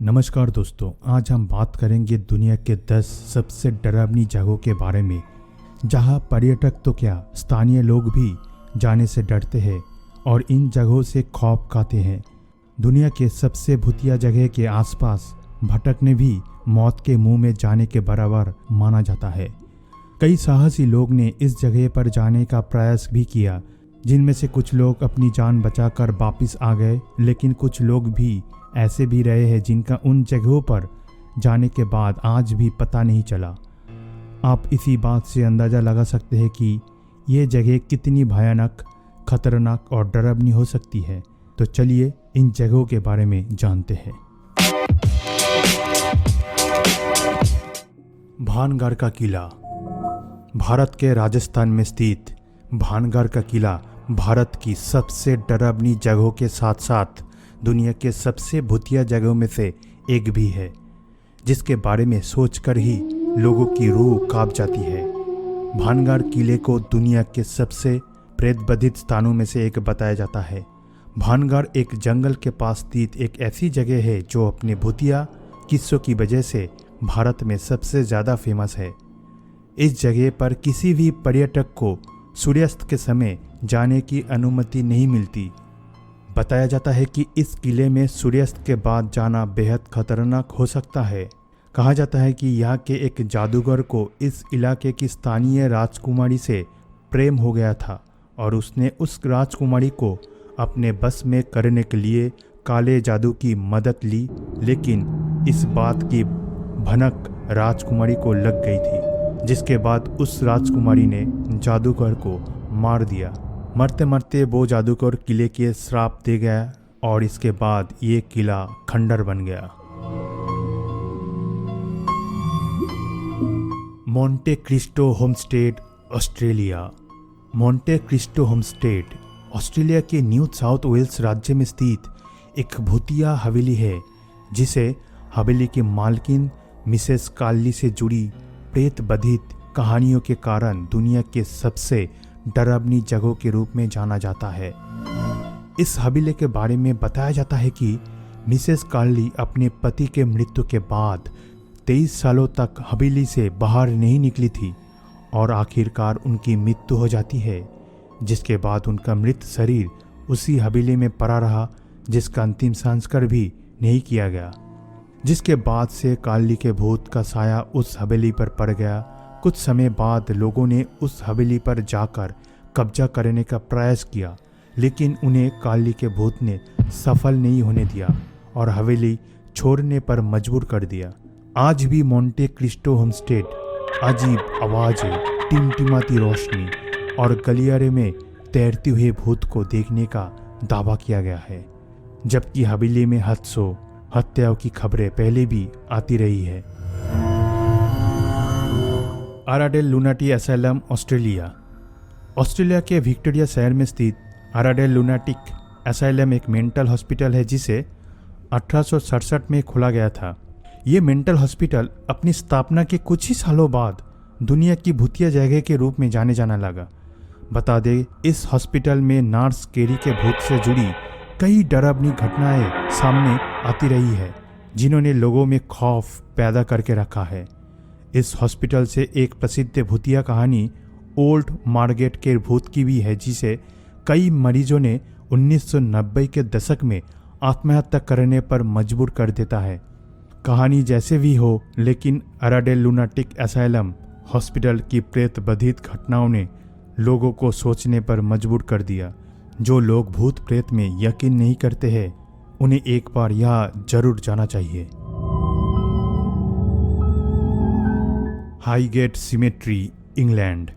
नमस्कार दोस्तों, आज हम बात करेंगे दुनिया के 10 सबसे डरावनी जगहों के बारे में, जहां पर्यटक तो क्या स्थानीय लोग भी जाने से डरते हैं और इन जगहों से खौफ खाते हैं। दुनिया के सबसे भूतिया जगह के आसपास भटकने भी मौत के मुंह में जाने के बराबर माना जाता है। कई साहसी लोग ने इस जगह पर जाने का प्रयास भी किया, जिनमें से कुछ लोग अपनी जान बचाकर वापस आ गए, लेकिन कुछ लोग भी ऐसे भी रहे हैं जिनका उन जगहों पर जाने के बाद आज भी पता नहीं चला। आप इसी बात से अंदाज़ा लगा सकते हैं कि ये जगह कितनी भयानक, खतरनाक और डरावनी हो सकती है। तो चलिए इन जगहों के बारे में जानते हैं। भानगढ़ का किला। भारत के राजस्थान में स्थित भानगढ़ का किला भारत की सबसे डरावनी जगहों के साथ साथ दुनिया के सबसे भूतिया जगहों में से एक भी है, जिसके बारे में सोचकर ही लोगों की रूह कांप जाती है। भानगढ़ किले को दुनिया के सबसे प्रेतबाधित स्थानों में से एक बताया जाता है। भानगढ़ एक जंगल के पास स्थित एक ऐसी जगह है जो अपने भूतिया किस्सों की वजह से भारत में सबसे ज़्यादा फेमस है। इस जगह पर किसी भी पर्यटक को सूर्यास्त के समय जाने की अनुमति नहीं मिलती। बताया जाता है कि इस किले में सूर्यास्त के बाद जाना बेहद खतरनाक हो सकता है। कहा जाता है कि यहाँ के एक जादूगर को इस इलाके की स्थानीय राजकुमारी से प्रेम हो गया था और उसने उस राजकुमारी को अपने बस में करने के लिए काले जादू की मदद ली, लेकिन इस बात की भनक राजकुमारी को लग गई थी, जिसके बाद उस राजकुमारी ने जादूगर को मार दिया। मरते मरते वो जादूगर किले के श्राप दे गया और इसके बाद ये किला खंडर बन गया। Monte Cristo homestead, Australia. Monte Cristo homestead Australia के न्यू साउथ वेल्स राज्य में स्थित एक भूतिया हवेली है, जिसे हवेली की मालकिन मिसेस कार्ली से जुड़ी प्रेतबाधित कहानियों के कारण दुनिया के सबसे डरावनी जगहों के रूप में जाना जाता है। इस हवेली के बारे में बताया जाता है कि मिसेस कार्ली अपने पति के मृत्यु के बाद 23 सालों तक हवेली से बाहर नहीं निकली थी और आखिरकार उनकी मृत्यु हो जाती है, जिसके बाद उनका मृत शरीर उसी हवेली में पड़ा रहा, जिसका अंतिम संस्कार भी नहीं किया गया। जिसके बाद से कार्ली के भूत का साया उस हवेली पर पड़ गया। कुछ समय बाद लोगों ने उस हवेली पर जाकर कब्जा करने का प्रयास किया, लेकिन उन्हें कार्ली के भूत ने सफल नहीं होने दिया और हवेली छोड़ने पर मजबूर कर दिया। आज भी मोंटे क्रिस्टो होमस्टेड अजीब आवाज़ें, टिमटिमाती रोशनी और गलियारे में तैरते हुए भूत को देखने का दावा किया गया है, जबकि हवेली में हादसों, हत्याओं की खबरें पहले भी आती रही है। आराडेल लुनाटी एसाइलम, ऑस्ट्रेलिया। ऑस्ट्रेलिया के विक्टोरिया शहर में स्थित आराडेल लुनाटिक एसाइलम एक मेंटल हॉस्पिटल है, जिसे 1867 में खोला गया था। ये मेंटल हॉस्पिटल अपनी स्थापना के कुछ ही सालों बाद दुनिया की भूतिया जगह के रूप में जाने जाना लगा। बता दें, इस हॉस्पिटल में नर्स केरी के भूत से जुड़ी कई डरावनी घटनाएं सामने आती रही है, जिन्होंने लोगों में खौफ पैदा करके रखा है। इस हॉस्पिटल से एक प्रसिद्ध भूतिया कहानी ओल्ड मार्गेट के भूत की भी है, जिसे कई मरीजों ने 1990 के दशक में आत्महत्या करने पर मजबूर कर देता है। कहानी जैसे भी हो, लेकिन आराडेल लुनाटिक एसाइलम हॉस्पिटल की प्रेतबाधित घटनाओं ने लोगों को सोचने पर मजबूर कर दिया। जो लोग भूत प्रेत में यकीन नहीं करते हैं, उन्हें एक बार यहाँ जरूर जाना चाहिए। Highgate symmetry, England.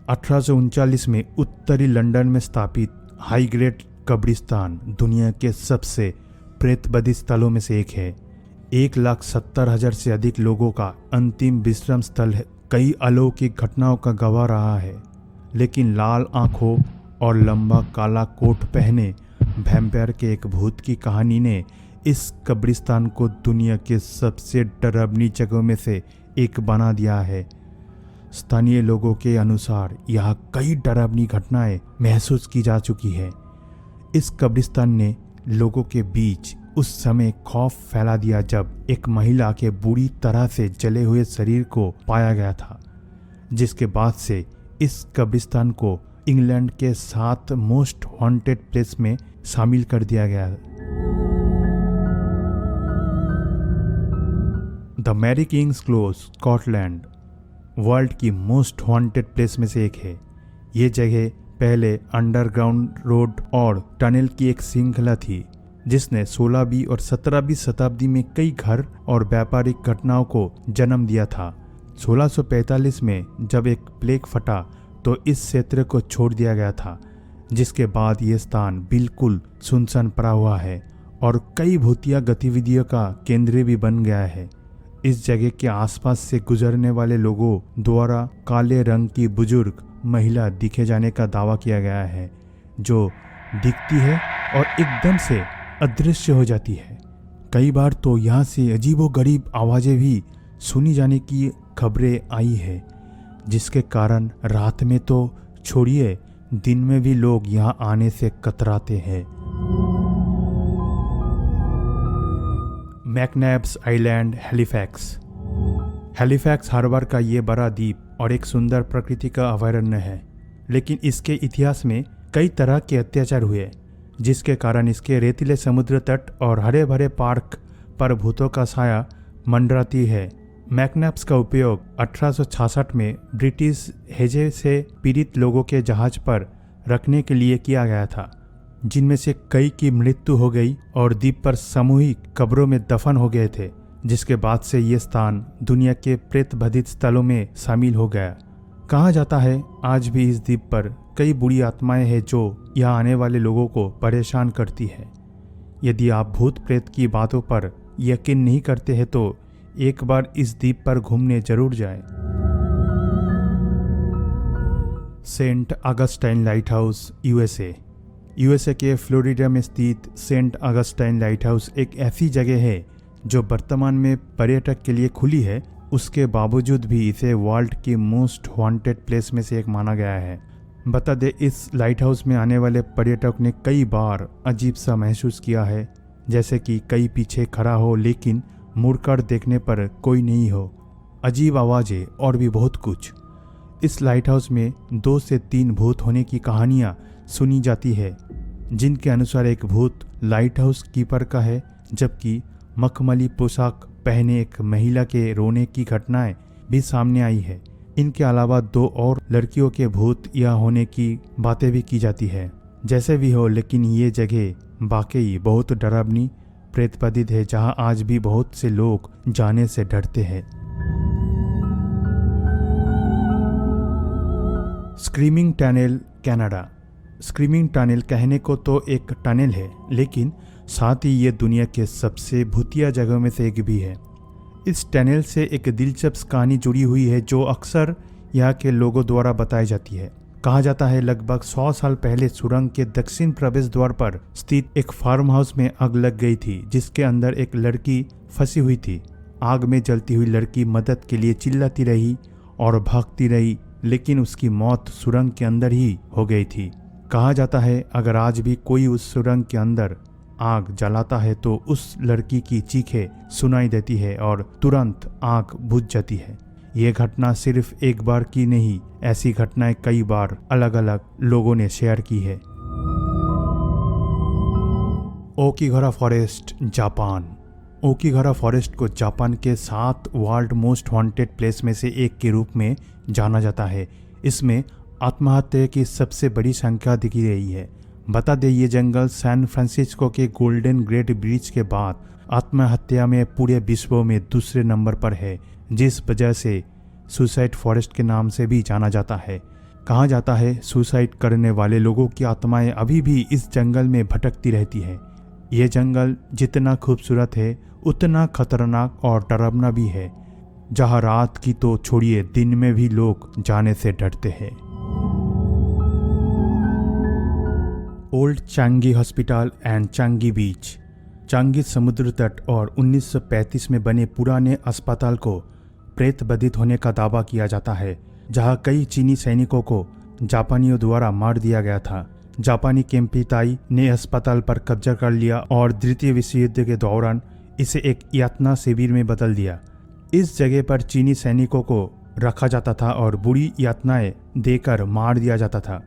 1839 में उत्तरी लंदन में स्थापित हाईगेट कब्रिस्तान दुनिया के सबसे प्रेतबाधित स्थलों में से एक है। 1,70,000 से अधिक लोगों का अंतिम विश्राम स्थल है। कई अलौकिक घटनाओं का गवाह रहा है, लेकिन लाल आंखों और लंबा काला कोट पहने वैम्पायर के एक भूत की कहानी ने इस कब्रिस्तान को दुनिया के सबसे डरावनी जगहों में से एक बना दिया है। स्थानीय लोगों के अनुसार यहाँ कई डरावनी घटनाएं महसूस की जा चुकी है। इस कब्रिस्तान ने लोगों के बीच उस समय खौफ फैला दिया जब एक महिला के बुरी तरह से जले हुए शरीर को पाया गया था, जिसके बाद से इस कब्रिस्तान को इंग्लैंड के 7 मोस्ट हॉन्टेड प्लेस में शामिल कर दिया गया। The Mary King's Close, Scotland world की मोस्ट हॉन्टेड प्लेस में से एक है। ये जगह पहले अंडरग्राउंड रोड और टनल की एक श्रृंखला थी, जिसने 16वीं और 17वीं शताब्दी में कई घर और व्यापारिक घटनाओं को जन्म दिया था। 1645 में जब एक प्लेग फटा तो इस क्षेत्र को छोड़ दिया गया था, जिसके बाद ये स्थान बिल्कुल सुनसान पड़ा हुआ है और कई भूतिया गतिविधियों का केंद्र भी बन गया है। इस जगह के आसपास से गुजरने वाले लोगों द्वारा काले रंग की बुजुर्ग महिला दिखे जाने का दावा किया गया है, जो दिखती है और एकदम से अदृश्य हो जाती है। कई बार तो यहाँ से अजीबोगरीब आवाज़ें भी सुनी जाने की खबरें आई है, जिसके कारण रात में तो छोड़िए, दिन में भी लोग यहाँ आने से कतराते हैं। मैकनैब्स आइलैंड, हैलिफैक्स। हैलिफैक्स हार्बर का ये बड़ा द्वीप और एक सुंदर प्रकृति का अभयारण्य है, लेकिन इसके इतिहास में कई तरह के अत्याचार हुए, जिसके कारण इसके रेतीले समुद्र तट और हरे भरे पार्क पर भूतों का साया मंडराती है। मैकनैब्स का उपयोग 1866 में ब्रिटिश हैजे से पीड़ित लोगों के जहाज पर रखने के लिए किया गया था, जिनमें से कई की मृत्यु हो गई और द्वीप पर सामूहिक कब्रों में दफन हो गए थे, जिसके बाद से ये स्थान दुनिया के प्रेत बाधित स्थलों में शामिल हो गया। कहा जाता है आज भी इस द्वीप पर कई बुरी आत्माएं हैं जो यहाँ आने वाले लोगों को परेशान करती है। यदि आप भूत प्रेत की बातों पर यकीन नहीं करते हैं तो एक बार इस द्वीप पर घूमने जरूर जाएं। Saint Augustine lighthouse, USA के फ्लोरिडा में स्थित सेंट ऑगस्टाइन लाइट हाउस एक ऐसी जगह है जो वर्तमान में पर्यटक के लिए खुली है। उसके बावजूद भी इसे वर्ल्ड की मोस्ट हॉन्टेड प्लेस में से एक माना गया है। बता दे, इस लाइट हाउस में आने वाले पर्यटक ने कई बार अजीब सा महसूस किया है, जैसे कि कई पीछे खड़ा हो लेकिन मुड़कर देखने पर कोई नहीं हो, अजीब आवाज़ें और भी बहुत कुछ। इस लाइट हाउस में 2 से 3 भूत होने की कहानियाँ सुनी जाती है, जिनके अनुसार एक भूत लाइट हाउस कीपर का है, जबकि मखमली पोशाक पहने एक महिला के रोने की घटनाएं भी सामने आई है। इनके अलावा 2 और लड़कियों के भूत या होने की बातें भी की जाती है। जैसे भी हो, लेकिन ये जगह वाकई बहुत डरावनी प्रेतबाधित है, जहां आज भी बहुत से लोग जाने से डरते हैं। Screaming tunnel, Canada. Screaming tunnel कहने को तो एक टनल है, लेकिन साथ ही ये दुनिया के सबसे भूतिया जगहों में से एक भी है। इस टनल से एक दिलचस्प कहानी जुड़ी हुई है जो अक्सर यहाँ के लोगों द्वारा बताई जाती है। कहा जाता है लगभग 100 साल पहले सुरंग के दक्षिण प्रवेश द्वार पर स्थित एक फार्म हाउस में आग लग गई थी, जिसके अंदर एक लड़की फंसी हुई थी। आग में जलती हुई लड़की मदद के लिए चिल्लाती रही और भागती रही, लेकिन उसकी मौत सुरंग के अंदर ही हो गई थी। कहा जाता है अगर आज भी कोई उस सुरंग के अंदर आग जलाता है तो उस लड़की की चीखें सुनाई देती है और तुरंत आग बुझ जाती है। ये घटना सिर्फ एक बार की नहीं, ऐसी घटनाएं कई बार अलग अलग लोगों ने शेयर की है। ओकिगारा फॉरेस्ट, जापान। ओकिगारा फॉरेस्ट को जापान के 7 वर्ल्ड मोस्ट हॉन्टेड प्लेस में से एक के रूप में जाना जाता है। इसमें आत्महत्या की सबसे बड़ी संख्या दिखी रही है। बता दें ये जंगल सैन फ्रांसिस्को के गोल्डन ग्रेट ब्रिज के बाद आत्महत्या में पूरे विश्व में दूसरे नंबर पर है, जिस वजह से सुसाइड फॉरेस्ट के नाम से भी जाना जाता है। कहा जाता है सुसाइड करने वाले लोगों की आत्माएं अभी भी इस जंगल में भटकती रहती है। ये जंगल जितना खूबसूरत है उतना खतरनाक और डरावना भी है, जहां रात की तो छोड़िए दिन में भी लोग जाने से डरते हैं। Old Changi hospital and Changi beach. Changi समुद्र तट और 1935 में बने पुराने अस्पताल को प्रेत बाधित होने का दावा किया जाता है, जहां कई चीनी सैनिकों को जापानियों द्वारा मार दिया गया था। जापानी केम्पिताई ने अस्पताल पर कब्जा कर लिया और द्वितीय विश्व युद्ध के दौरान इसे एक यातना शिविर में बदल दिया। इस जगह पर चीनी सैनिकों को रखा जाता था और बुरी यातनाएं देकर मार दिया जाता था,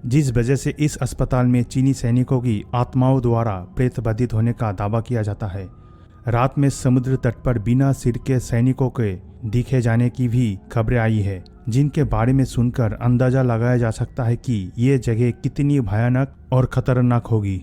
जिस वजह से इस अस्पताल में चीनी सैनिकों की आत्माओं द्वारा प्रेतबाधित होने का दावा किया जाता है। रात में समुद्र तट पर बिना सिर के सैनिकों के दिखे जाने की भी खबरें आई है, जिनके बारे में सुनकर अंदाजा लगाया जा सकता है कि ये जगह कितनी भयानक और खतरनाक होगी।